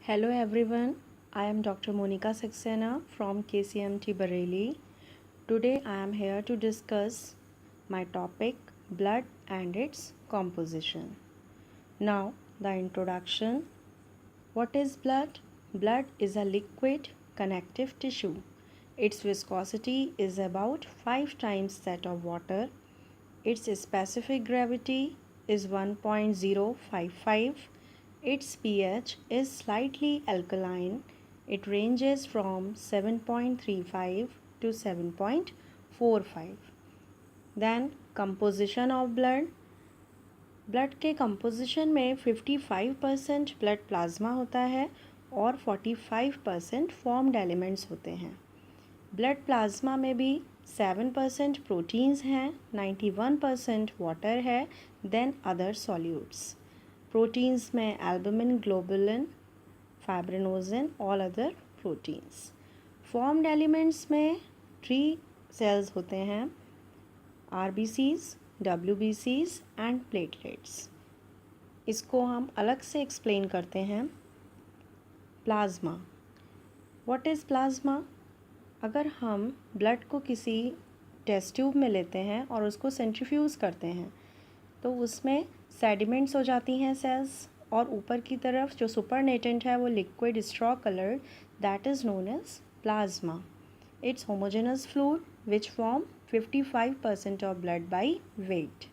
Hello everyone, I am Dr. Monica Saxena from KCMT Bareilly. Today I am here to discuss my topic blood and its composition. Now the introduction. What is blood? Blood is a liquid connective tissue. Its viscosity is about 5 times that of water. Its specific gravity is 1.055. Its pH is slightly alkaline. It ranges from 7.35 to 7.45. Then composition of blood. Blood के composition में 55% blood plasma होता है और 45% formed elements होते हैं. Blood plasma में भी 7% proteins हैं, 91% वाटर है, देन अदर सॉल्यूट्स. प्रोटीन्स में albumin, globulin, fibrinogen, all other proteins. Formed elements में 3 सेल्स होते हैं, आरबीसीज, डब्ल्यूबीसीज एंड प्लेटलेट्स. इसको हम अलग से एक्सप्लेन करते हैं. प्लाज्मा. What is plasma? अगर हम ब्लड को किसी टेस्ट ट्यूब में लेते हैं और उसको सेंट्रीफ्यूज़ करते हैं तो उसमें सेडिमेंट्स हो जाती हैं सेल्स, और ऊपर की तरफ जो सुपरनेटेंट है वो liquid straw coloured, that is known as plasma. It's homogeneous fluid which form 55% of blood by weight,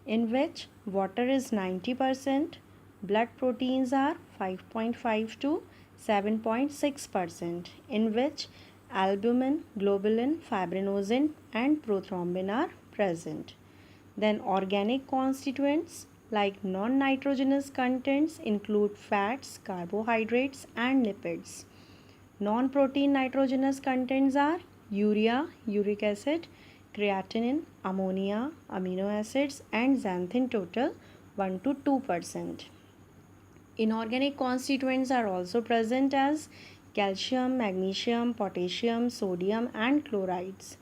in which water is 90%, blood proteins are 5.5 to 7.6%, in which albumin, globulin, fibrinogen and prothrombin are present. Then organic constituents like non-nitrogenous contents include fats, carbohydrates and lipids. Non-protein nitrogenous contents are urea, uric acid, creatinine, ammonia, amino acids and xanthin, total 1 to 2%. Inorganic constituents are also present as calcium, magnesium, potassium, sodium and chlorides.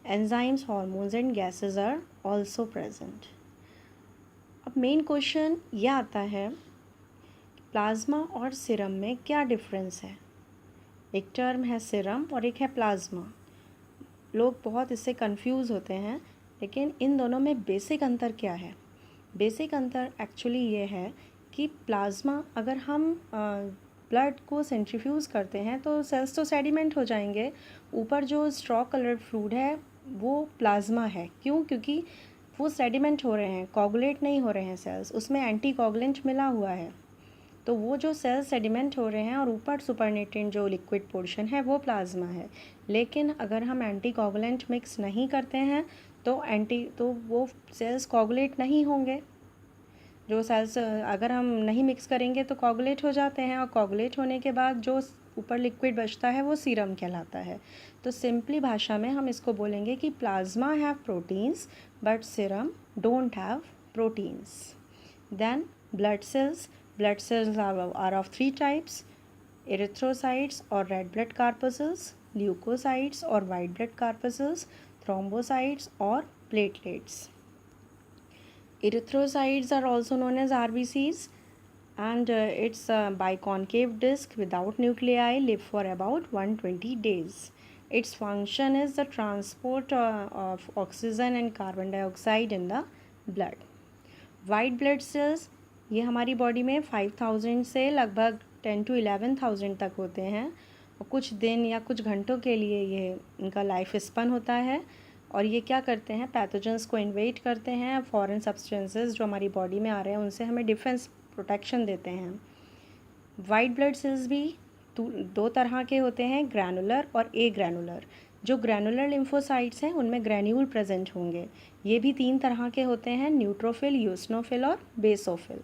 Enzymes, hormones and gases are also present. अब main question यह आता है, plasma और serum में क्या difference है? एक term है सीरम और एक है प्लाज्मा. लोग बहुत इससे कंफ्यूज होते हैं, लेकिन इन दोनों में बेसिक अंतर क्या है? बेसिक अंतर एक्चुअली ये है कि प्लाज्मा, अगर हम ब्लड को सेंट्रीफ्यूज़ करते हैं तो सेल्स तो सेडिमेंट हो जाएंगे. ऊपर जो स्ट्रॉ कलर्ड फ्लूइड है वो प्लाज्मा है. क्यों? क्योंकि वो सेडिमेंट हो रहे हैं, कोगुलेट नहीं हो रहे हैं सेल्स, उसमें एंटी कोगुलेंट मिला हुआ है. तो वो जो सेल्स सेडिमेंट हो रहे हैं और ऊपर सुपरनेटेंट जो लिक्विड पोर्शन है वो प्लाज्मा है. लेकिन अगर हम एंटी कोगुलेंट मिक्स नहीं करते हैं तो वो सेल्स कोगुलेट नहीं होंगे. जो सेल्स अगर हम नहीं मिक्स करेंगे तो कोगुलेट हो जाते हैं, और कोगुलेट होने के बाद जो ऊपर लिक्विड बचता है वो सीरम कहलाता है. तो सिंपली भाषा में हम इसको बोलेंगे कि plasma have proteins but serum don't have proteins. Then blood cells. Blood cells are of 3 types: erythrocytes or red blood corpuscles, leukocytes or white blood corpuscles, thrombocytes or platelets. Erythrocytes are also known as RBCs, and it's a biconcave disc without nuclei, live for about 120 days. Its function is the transport of oxygen and carbon dioxide in the blood. White blood cells, ये हमारी body में 5000 से लगभग 10 to 11,000 तक होते हैं, और कुछ दिन या कुछ घंटों के लिए ये इनका लाइफ स्पन होता है. और ये क्या करते हैं? पैथोजेंस को इन्वेट करते हैं. फॉरेन सब्सटेंसेस जो हमारी बॉडी में आ रहे हैं उनसे हमें डिफेंस प्रोटेक्शन देते हैं. वाइट ब्लड सेल्स भी 2 तरह के होते हैं, ग्रैनुलर और ए ग्रैनुलर. जो ग्रैनुलर लिम्फोसाइट्स हैं उनमें ग्रैन्यूल प्रेजेंट होंगे. ये भी 3 तरह के होते हैं, न्यूट्रोफिल, यूसिनोफिल और बेसोफिल.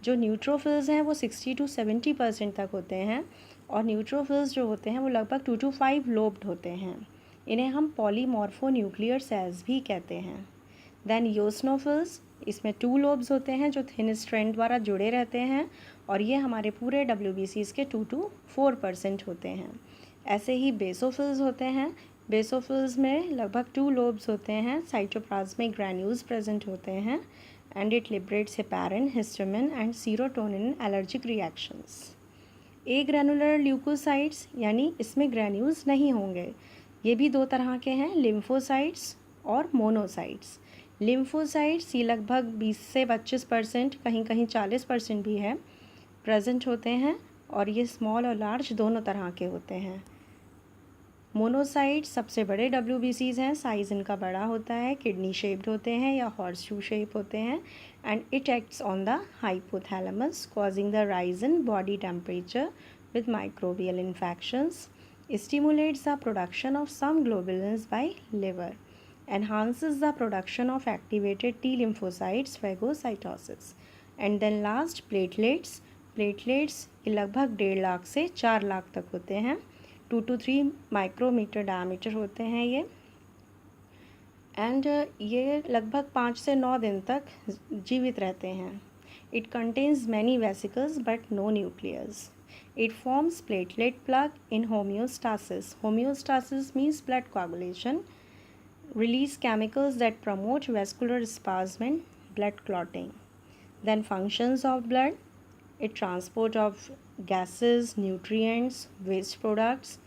जो न्यूट्रोफिल्स हैं वो 60 to 70% तक होते हैं, और न्यूट्रोफिल्स जो होते हैं वो लगभग 2 to 5 लोब्ड होते हैं. इन्हें हम पॉलीमॉर्फो न्यूक्लियर सेल्स भी कहते हैं. देन यूसिनोफिल्स, इसमें 2 लोब्स होते हैं जो थिन स्ट्रैंड द्वारा जुड़े रहते हैं, और ये हमारे पूरे WBCs के 2 to 4% होते हैं. ऐसे ही बेसोफिल्स होते हैं. बेसोफिल्स में लगभग 2 लोब्स होते हैं, साइटोप्लाज्मिक ग्रैन्यूल्स प्रेजेंट होते हैं, and it liberates heparin, histamine and serotonin in allergic reactions. A granular leukocytes यानी इसमें ग्रैन्यूल्स नहीं होंगे। ये भी दो तरह के हैं, लिम्फोसाइट्स और मोनोसाइट्स। लिम्फोसाइट्स ये लगभग 20 से 25%, कहीं कहीं 40% भी है, प्रेजेंट होते हैं और ये स्मॉल और लार्ज दोनों तरह के होते हैं। मोनोसाइट्स सबसे बड़े WBCs हैं, साइज़ इनका बड़ा होता है, किडनी शेप्ड होते हैं या हॉर्स शू शेप होते हैं, and it acts on the hypothalamus causing the rise in body temperature with microbial infections, stimulates the production of some globulins by liver, enhances the production of activated T lymphocytes phagocytosis, and then last platelets. platelets ये लगभग 1.5 लाख से 4 लाख तक होते हैं, 2 to 3 micrometer diameter होते हैं ये, and ये लगभग 5 से 9 दिन तक जीवित रहते हैं। It contains many vesicles but no nucleus. It forms platelet plug in homeostasis. Homeostasis means blood coagulation. Release chemicals that promote vascular spasm and blood clotting. Then functions of blood. It transport of gases, nutrients, waste products.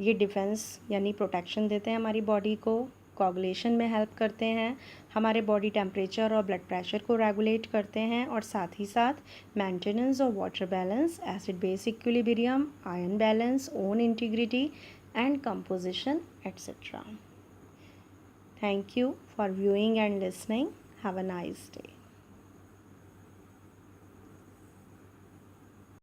ये defence यानी protection देते हैं हमारी body को, coagulation में help करते हैं, हमारे बॉडी टेम्परेचर और ब्लड प्रेशर को रेगुलेट करते हैं, और साथ ही साथ maintenance of water balance, acid base equilibrium, ion balance, own integrity and composition etcetera. Thank you for viewing and listening. Have a nice day.